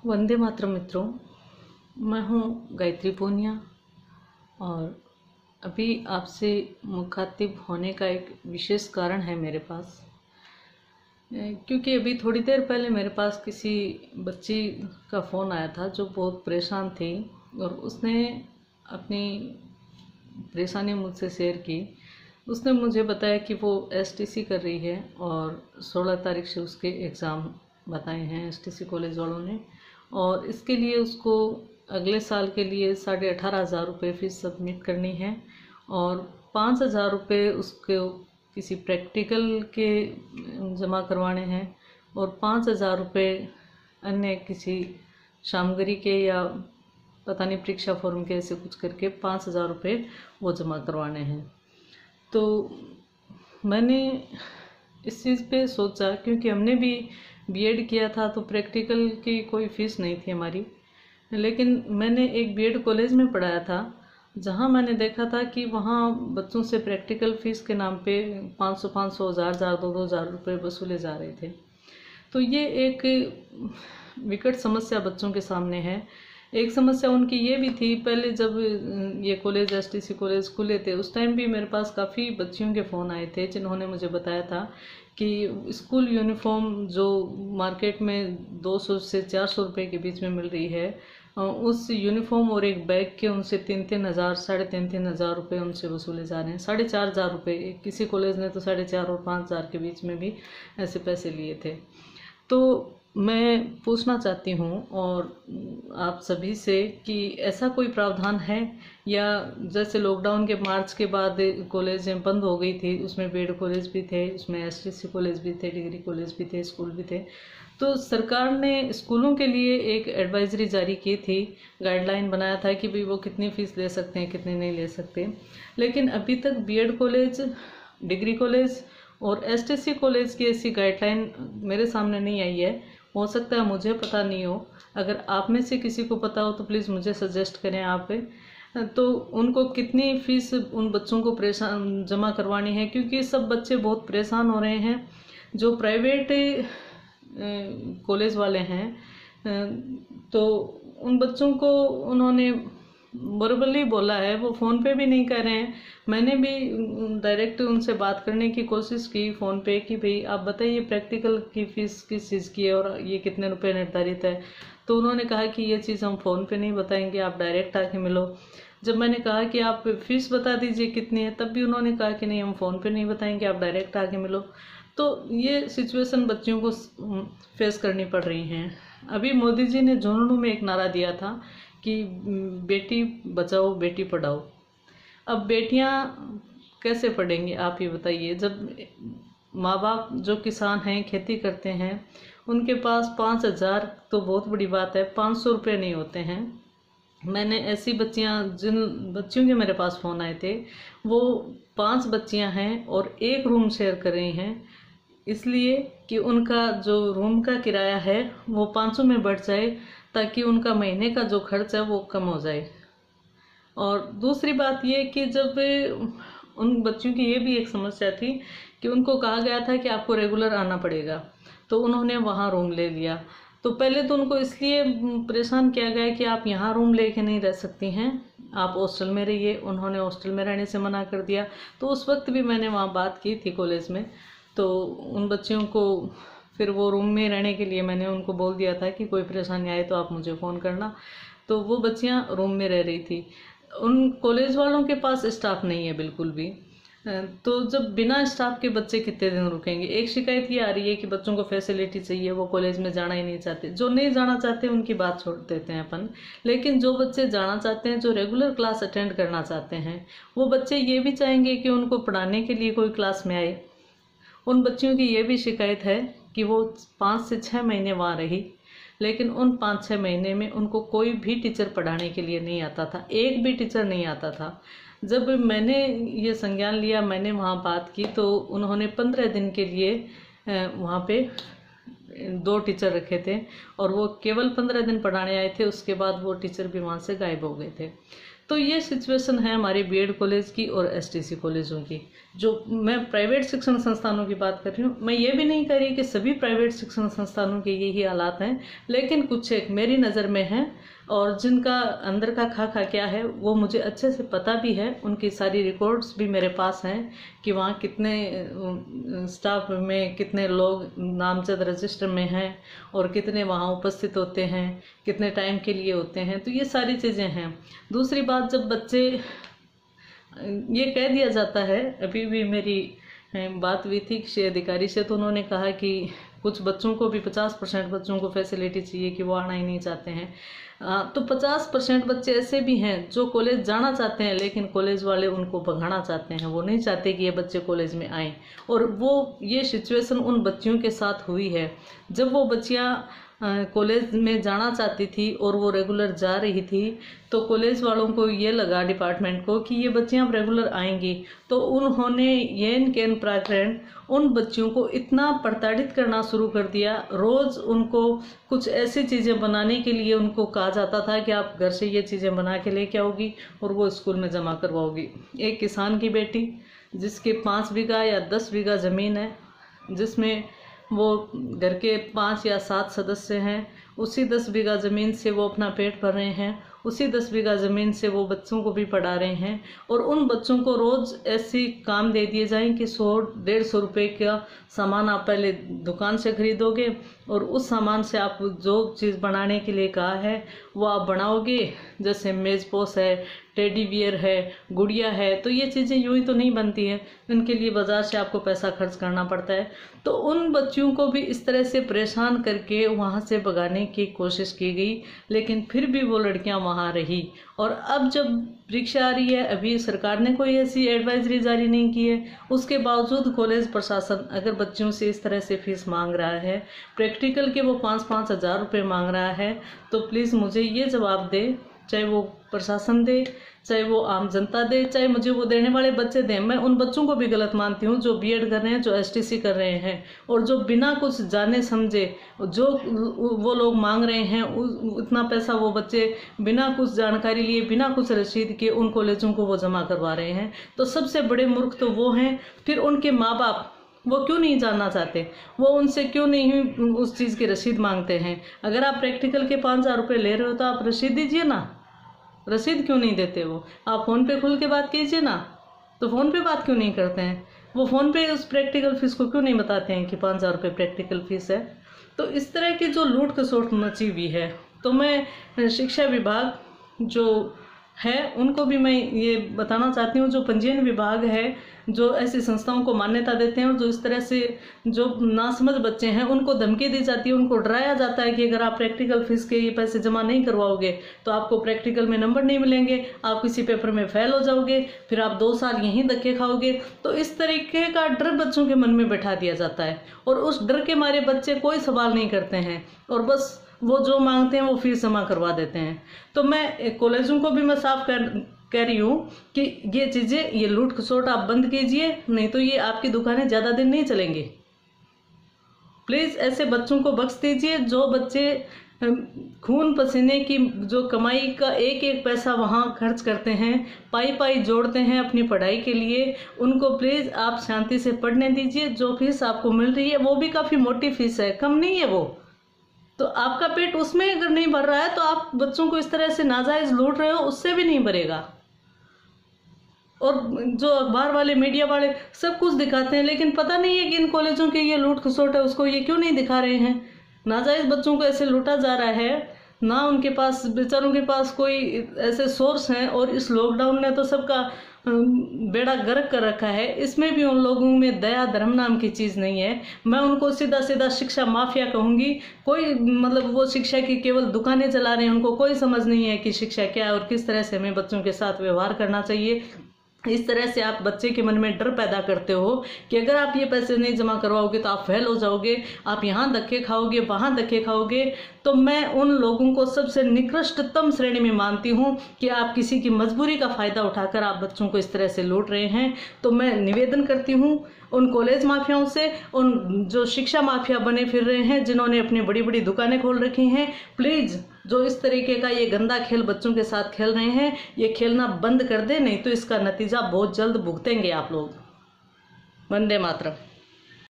वंदे मातरम मित्रों, मैं हूँ गायत्री पूनिया और अभी आपसे मुखातिब होने का एक विशेष कारण है मेरे पास। क्योंकि अभी थोड़ी देर पहले मेरे पास किसी बच्ची का फ़ोन आया था जो बहुत परेशान थी और उसने अपनी परेशानी मुझसे शेयर की। उसने मुझे बताया कि वो एसटीसी कर रही है और 16 तारीख से उसके एग्ज़ाम बताए हैं एसटीसी कॉलेज वालों ने, और इसके लिए उसको अगले साल के लिए 18,500 रुपये फ़ीस सबमिट करनी है और 5,000 रुपये उसको किसी प्रैक्टिकल के जमा करवाने हैं और 5,000 रुपये अन्य किसी सामग्री के या पता नहीं परीक्षा फॉर्म के ऐसे कुछ करके 5,000 रुपये वो जमा करवाने हैं। तो मैंने इस चीज़ पे सोचा, क्योंकि हमने भी बीएड किया था तो प्रैक्टिकल की कोई फ़ीस नहीं थी हमारी, लेकिन मैंने एक बीएड कॉलेज में पढ़ाया था जहाँ मैंने देखा था कि वहाँ बच्चों से प्रैक्टिकल फ़ीस के नाम पे 500 हज़ार 2,000 रुपये वसूले जा रहे थे। तो ये एक विकट समस्या बच्चों के सामने है। एक समस्या उनकी ये भी थी, पहले जब ये कॉलेज एसटीसी कॉलेज खुले थे उस टाइम भी मेरे पास काफ़ी बच्चियों के फ़ोन आए थे जिन्होंने मुझे बताया था कि स्कूल यूनिफॉर्म जो मार्केट में 200 से 400 रुपये के बीच में मिल रही है, उस यूनिफॉर्म और एक बैग के उनसे 3,000 साढ़े 3,000 रुपये उनसे वसूले जा रहे हैं। 4,500 रुपये, किसी कॉलेज ने तो 4,500 और 5,000 के बीच में भी ऐसे पैसे लिए थे। तो मैं पूछना चाहती हूँ और आप सभी से कि ऐसा कोई प्रावधान है, या जैसे लॉकडाउन के मार्च के बाद कॉलेजें बंद हो गई थी, उसमें बीएड कॉलेज भी थे, उसमें एसटीसी कॉलेज भी थे, डिग्री कॉलेज भी थे, स्कूल भी थे, तो सरकार ने स्कूलों के लिए एक एडवाइजरी जारी की थी, गाइडलाइन बनाया था कि भाई वो कितनी फ़ीस ले सकते हैं कितनी नहीं ले सकते। लेकिन अभी तक बीएड कॉलेज, डिग्री कॉलेज और एसटीसी कॉलेज की ऐसी गाइडलाइन मेरे सामने नहीं आई है। हो सकता है मुझे पता नहीं हो, अगर आप में से किसी को पता हो तो प्लीज़ मुझे सजेस्ट करें आप। तो उनको कितनी फ़ीस उन बच्चों को परेशान जमा करवानी है, क्योंकि सब बच्चे बहुत परेशान हो रहे हैं। जो प्राइवेट कॉलेज वाले हैं तो उन बच्चों को उन्होंने वर्बली बोला है, वो फ़ोन पे भी नहीं कर रहे हैं। मैंने भी डायरेक्ट उनसे बात करने की कोशिश की फ़ोन पे कि भाई आप बताइए प्रैक्टिकल की फ़ीस किस चीज़ की है और ये कितने रुपए निर्धारित है। तो उन्होंने कहा कि ये चीज़ हम फ़ोन पे नहीं बताएंगे, आप डायरेक्ट आके मिलो। जब मैंने कहा कि आप फ़ीस बता दीजिए कितनी है, तब भी उन्होंने कहा कि नहीं हम फ़ोन पे नहीं बताएंगे, आप डायरेक्ट आके मिलो। तो ये सिचुएशन बच्चियों को फेस करनी पड़ रही हैं। अभी मोदी जी ने झुंझुनू में एक नारा दिया था कि बेटी बचाओ बेटी पढ़ाओ। अब बेटियां कैसे पढ़ेंगी आप ही बताइए, जब माँ बाप जो किसान हैं, खेती करते हैं, उनके पास 5,000 तो बहुत बड़ी बात है, 500 रुपये नहीं होते हैं। मैंने ऐसी बच्चियां, जिन बच्चियों के मेरे पास फ़ोन आए थे, वो 5 बच्चियां हैं और एक रूम शेयर कर रही हैं, इसलिए कि उनका जो रूम का किराया है वो 500 में बढ़ जाए ताकि उनका महीने का जो खर्च है वो कम हो जाए। और दूसरी बात ये कि जब उन बच्चों की ये भी एक समस्या थी कि उनको कहा गया था कि आपको रेगुलर आना पड़ेगा, तो उन्होंने वहाँ रूम ले लिया। तो पहले तो उनको इसलिए परेशान किया गया कि आप यहाँ रूम लेके नहीं रह सकती हैं, आप हॉस्टल में रहिए। उन्होंने हॉस्टल में रहने से मना कर दिया। तो उस वक्त भी मैंने वहाँ बात की थी कॉलेज में, तो उन बच्चियों को फिर वो रूम में रहने के लिए मैंने उनको बोल दिया था कि कोई परेशानी आए तो आप मुझे फ़ोन करना। तो वो बच्चियां रूम में रह रही थी। उन कॉलेज वालों के पास स्टाफ नहीं है बिल्कुल भी। तो जब बिना स्टाफ के बच्चे कितने दिन रुकेंगे। एक शिकायत ये आ रही है कि बच्चों को फैसिलिटी चाहिए, वो कॉलेज में जाना ही नहीं चाहते। जो नहीं जाना चाहते उनकी बात छोड़ देते हैं अपन, लेकिन जो बच्चे जाना चाहते हैं, जो रेगुलर क्लास अटेंड करना चाहते हैं, वो बच्चे ये भी चाहेंगे कि उनको पढ़ाने के लिए कोई क्लास में आए। उन बच्चियों की ये भी शिकायत है कि वो 5 से 6 महीने वहाँ रही, लेकिन उन 5-6 महीने में उनको कोई भी टीचर पढ़ाने के लिए नहीं आता था, एक भी टीचर नहीं आता था। जब मैंने ये संज्ञान लिया, मैंने वहाँ बात की, तो उन्होंने 15 दिन के लिए वहाँ पे 2 टीचर रखे थे और वो केवल 15 दिन पढ़ाने आए थे। उसके बाद वो टीचर भी वहाँ से गायब हो गए थे। तो ये सिचुएशन है हमारे बीएड कॉलेज की और एसटीसी कॉलेजों की। जो मैं प्राइवेट शिक्षण संस्थानों की बात कर रही हूँ, मैं ये भी नहीं कह रही कि सभी प्राइवेट शिक्षण संस्थानों के यही हालात हैं, लेकिन कुछ एक मेरी नज़र में हैं और जिनका अंदर का खाका क्या है वो मुझे अच्छे से पता भी है। उनकी सारी रिकॉर्ड्स भी मेरे पास हैं कि वहाँ कितने स्टाफ में कितने लोग नामजद रजिस्टर में हैं और कितने वहाँ उपस्थित होते हैं, कितने टाइम के लिए होते हैं। तो ये सारी चीज़ें हैं। दूसरी बात, जब बच्चे ये कह दिया जाता है, अभी भी मेरी बात हुई थी किसी अधिकारी से, तो उन्होंने कहा कि कुछ बच्चों को भी 50% बच्चों को फैसिलिटी चाहिए कि वो आना ही नहीं चाहते हैं। तो 50% बच्चे ऐसे भी हैं जो कॉलेज जाना चाहते हैं, लेकिन कॉलेज वाले उनको भगाना चाहते हैं। वो नहीं चाहते कि ये बच्चे कॉलेज में आएँ। और वो ये सिचुएशन उन बच्चियों के साथ हुई है। जब वो बच्चियाँ कॉलेज में जाना चाहती थी और वो रेगुलर जा रही थी, तो कॉलेज वालों को ये लगा, डिपार्टमेंट को, कि ये बच्चियां अब रेगुलर आएंगी। तो उन्होंने येन केन प्राकरण उन बच्चियों को इतना प्रताड़ित करना शुरू कर दिया। रोज़ उनको कुछ ऐसी चीज़ें बनाने के लिए उनको कहा जाता था कि आप घर से ये चीज़ें बना के लेके आओगी और वो स्कूल में जमा करवाओगी। एक किसान की बेटी जिसके 5 बीघा या 10 बीघा ज़मीन है, जिसमें वो घर के 5 या 7 सदस्य हैं, उसी 10 बीघा ज़मीन से वो अपना पेट भर रहे हैं, उसी 10 बीघा ज़मीन से वो बच्चों को भी पढ़ा रहे हैं। और उन बच्चों को रोज़ ऐसी काम दे दिए जाएं कि 100-150 रुपये का सामान आप पहले दुकान से खरीदोगे और उस सामान से आप जो चीज़ बनाने के लिए कहा है वो आप बनाओगे। जैसे मेज़ पोश है, टेडी बियर है, गुड़िया है। तो ये चीज़ें यूँ ही तो नहीं बनती हैं, इनके लिए बाज़ार से आपको पैसा खर्च करना पड़ता है। तो उन बच्चियों को भी इस तरह से परेशान करके वहाँ से भगाने की कोशिश की गई, लेकिन फिर भी वो लड़कियाँ वहाँ रही। और अब जब परीक्षा आ रही है, अभी सरकार ने कोई ऐसी एडवाइजरी जारी नहीं की है, उसके बावजूद कॉलेज प्रशासन अगर बच्चियों से इस तरह से फीस मांग रहा है, प्रैक्टिकल के वो 5-5 हज़ार रुपये मांग रहा है, तो प्लीज़ मुझे ये जवाब दे, चाहे वो प्रशासन दे, चाहे वो आम जनता दे, चाहे मुझे वो देने वाले बच्चे दें। मैं उन बच्चों को भी गलत मानती हूँ जो बीएड कर रहे हैं, जो एसटीसी कर रहे हैं और जो बिना कुछ जाने समझे जो वो लोग मांग रहे हैं, उतना पैसा वो बच्चे बिना कुछ जानकारी लिए, बिना कुछ रसीद के उन कॉलेजों को वो जमा करवा रहे हैं। तो सबसे बड़े मूर्ख तो वो हैं। फिर उनके माँ बाप वो क्यों नहीं जानना चाहते, वो उनसे क्यों नहीं उस चीज़ की रसीद मांगते हैं। अगर आप प्रैक्टिकल के 5,000 रुपये ले रहे हो तो आप रसीद दीजिए ना। रसीद क्यों नहीं देते वो? आप फ़ोन पे खुल के बात कीजिए ना। तो फ़ोन पे बात क्यों नहीं करते हैं? वो फ़ोन पे उस प्रैक्टिकल फ़ीस को क्यों नहीं बताते हैं कि 5,000 रुपये प्रैक्टिकल फ़ीस है? तो इस तरह की जो लूट खसोट मची हुई है, तो मैं शिक्षा विभाग जो है उनको भी मैं ये बताना चाहती हूँ, जो पंजीयन विभाग है, जो ऐसी संस्थाओं को मान्यता देते हैं और जो इस तरह से जो नासमझ बच्चे हैं उनको धमकी दी जाती है, उनको डराया जाता है कि अगर आप प्रैक्टिकल फीस के ये पैसे जमा नहीं करवाओगे तो आपको प्रैक्टिकल में नंबर नहीं मिलेंगे, आप किसी पेपर में फेल हो जाओगे, फिर आप 2 साल यहीं धक्के खाओगे। तो इस तरीके का डर बच्चों के मन में बैठा दिया जाता है और उस डर के मारे बच्चे कोई सवाल नहीं करते हैं और बस वो जो मांगते हैं वो फीस जमा करवा देते हैं। तो मैं कॉलेजों को भी मैं साफ कह रही हूँ कि ये चीज़ें, ये लूट खसोट आप बंद कीजिए, नहीं तो ये आपकी दुकानें ज़्यादा दिन नहीं चलेंगी। प्लीज़ ऐसे बच्चों को बख्श दीजिए। जो बच्चे खून पसीने की जो कमाई का एक एक पैसा वहाँ खर्च करते हैं, पाई जोड़ते हैं अपनी पढ़ाई के लिए, उनको प्लीज़ आप शांति से पढ़ने दीजिए। जो फीस आपको मिल रही है वो भी काफ़ी मोटी फीस है, कम नहीं है वो। तो आपका पेट उसमें अगर नहीं भर रहा है तो आप बच्चों को इस तरह से नाजायज़ लूट रहे हो, उससे भी नहीं भरेगा। और जो अखबार वाले, मीडिया वाले सब कुछ दिखाते हैं, लेकिन पता नहीं है कि इन कॉलेजों की ये लूट खसोट है, उसको ये क्यों नहीं दिखा रहे हैं। नाजायज़ बच्चों को ऐसे लूटा जा रहा है, ना उनके पास, बेचारों के पास कोई ऐसे सोर्स हैं। और इस लॉकडाउन ने तो सबका बेड़ा गर्क कर रखा है। इसमें भी उन लोगों में दया धर्म नाम की चीज़ नहीं है। मैं उनको सीधा सीधा शिक्षा माफिया कहूँगी। कोई मतलब वो शिक्षा की केवल दुकानें चला रहे हैं, उनको कोई समझ नहीं है कि शिक्षा क्या है और किस तरह से हमें बच्चों के साथ व्यवहार करना चाहिए। इस तरह से आप बच्चे के मन में डर पैदा करते हो कि अगर आप ये पैसे नहीं जमा करवाओगे तो आप फेल हो जाओगे, आप यहाँ धक्के खाओगे, वहाँ धक्के खाओगे। तो मैं उन लोगों को सबसे निकृष्टतम श्रेणी में मानती हूँ कि आप किसी की मजबूरी का फ़ायदा उठाकर आप बच्चों को इस तरह से लूट रहे हैं। तो मैं निवेदन करती हूँ उन कॉलेज माफियाओं से, उन जो शिक्षा माफिया बने फिर रहे हैं, जिन्होंने अपनी बड़ी बड़ी दुकानें खोल रखी हैं, प्लीज़ जो इस तरीके का ये गंदा खेल बच्चों के साथ खेल रहे हैं, ये खेलना बंद कर दे, नहीं तो इसका नतीजा बहुत जल्द भुगतेंगे आप लोग। वंदे मातरम।